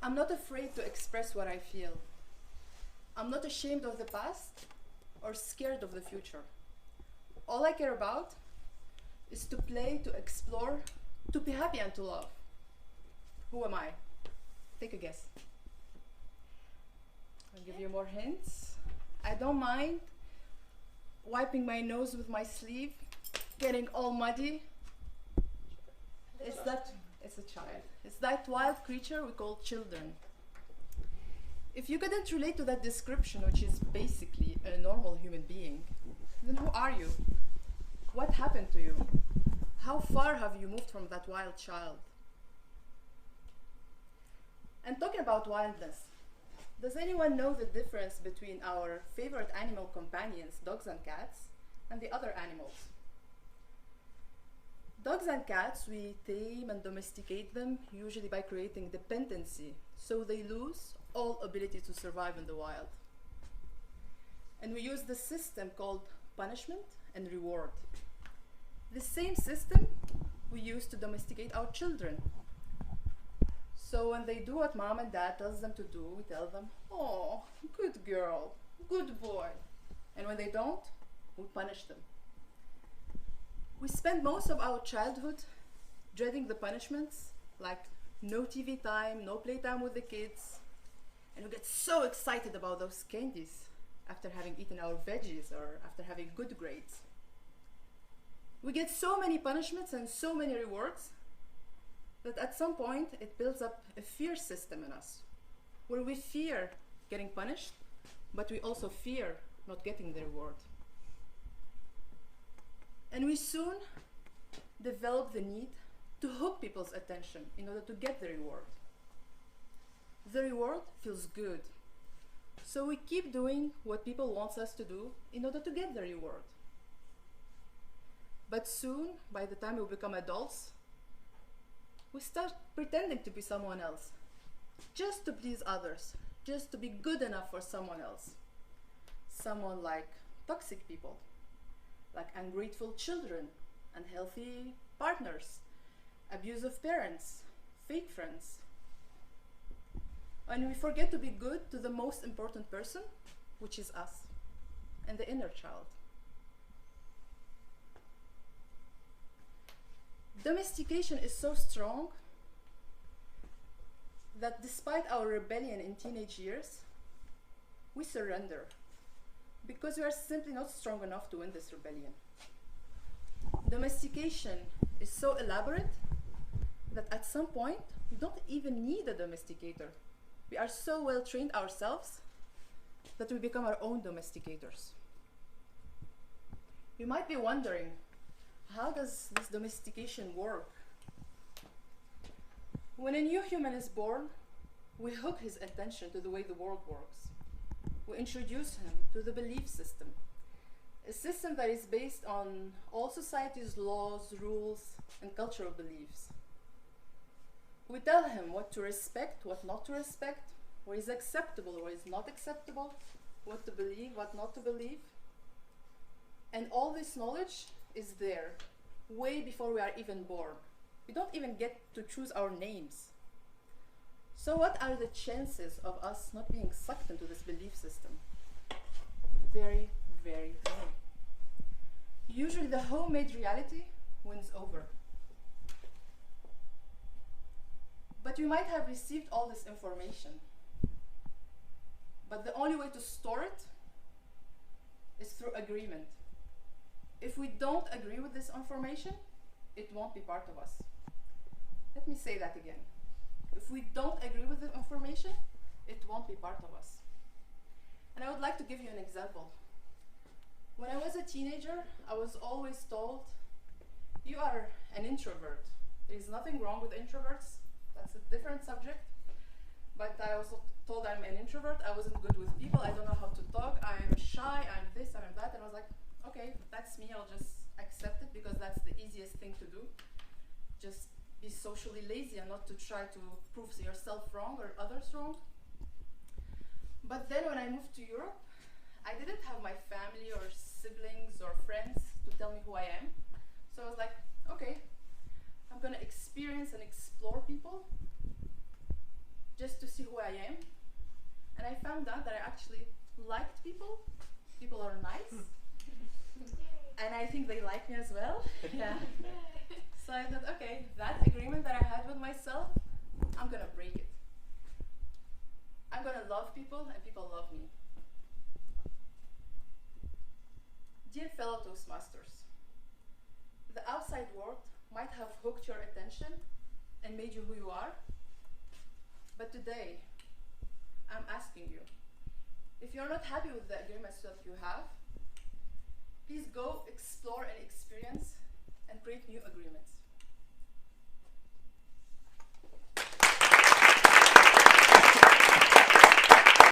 I'm not afraid to express what I feel. I'm not ashamed of the past or scared of the future. All I care about is to play, to explore, to be happy and to love. Who am I? Take a guess. I'll give you more hints. I don't mind wiping my nose with my sleeve, getting all muddy. It's a child. It's that wild creature we call children. If you couldn't relate to that description, which is basically a normal human being, then who are you? What happened to you? How far have you moved from that wild child? And talking about wildness, does anyone know the difference between our favorite animal companions, dogs and cats, and the other animals? Dogs and cats, we tame and domesticate them, usually by creating dependency, so they lose all ability to survive in the wild. And we use the system called punishment and reward. The same system we use to domesticate our children. So when they do what mom and dad tells them to do, we tell them, oh, good girl, good boy. And when they don't, we punish them. We spend most of our childhood dreading the punishments, like no TV time, no playtime with the kids, and we get so excited about those candies after having eaten our veggies or after having good grades. We get so many punishments and so many rewards that at some point it builds up a fear system in us, where we fear getting punished, but we also fear not getting the reward. And we soon develop the need to hook people's attention in order to get the reward. The reward feels good, so we keep doing what people want us to do in order to get the reward. But soon, by the time we become adults, we start pretending to be someone else, just to please others, just to be good enough for someone else. Someone like toxic people, like ungrateful children, unhealthy partners, abusive parents, fake friends. And we forget to be good to the most important person, which is us, and the inner child. Domestication is so strong that despite our rebellion in teenage years, we surrender because we are simply not strong enough to win this rebellion. Domestication is so elaborate that at some point we don't even need a domesticator. We are so well trained ourselves that we become our own domesticators. You might be wondering, how does this domestication work? When a new human is born, we hook his attention to the way the world works. We introduce him to the belief system, a system that is based on all society's laws, rules, and cultural beliefs. We tell him what to respect, what not to respect, what is acceptable, what is not acceptable, what to believe, what not to believe. And all this knowledge is there way before we are even born. We don't even get to choose our names. So what are the chances of us not being sucked into this belief system? Very, very low. Usually the homemade reality wins over. But you might have received all this information, but the only way to store it is through agreement. If we don't agree with this information, it won't be part of us. Let me say that again. If we don't agree with the information, it won't be part of us. And I would like to give you an example. When I was a teenager, I was always told, you are an introvert. There is nothing wrong with introverts. That's a different subject. But I was told I'm an introvert. I wasn't good with people. I don't know how to talk. I'm shy. I'm this. I'm that. And I was like, okay, that's me. I'll just accept it because that's the easiest thing to do. Just be socially lazy and not to try to prove yourself wrong or others wrong. But then when I moved to Europe, I didn't have my family or siblings or friends to tell me who I am. So I was like, okay, I'm going to experience and explore people just to see who I am. And I found out that I actually liked people. People are nice. And I think they like me as well. Yeah. So I thought, okay, that agreement that I had with myself, I'm gonna break it. I'm gonna love people and people love me. Dear fellow Toastmasters, the outside world might have hooked your attention and made you who you are, but today I'm asking you, if you're not happy with the agreements that you have, please go explore and experience and create new agreements.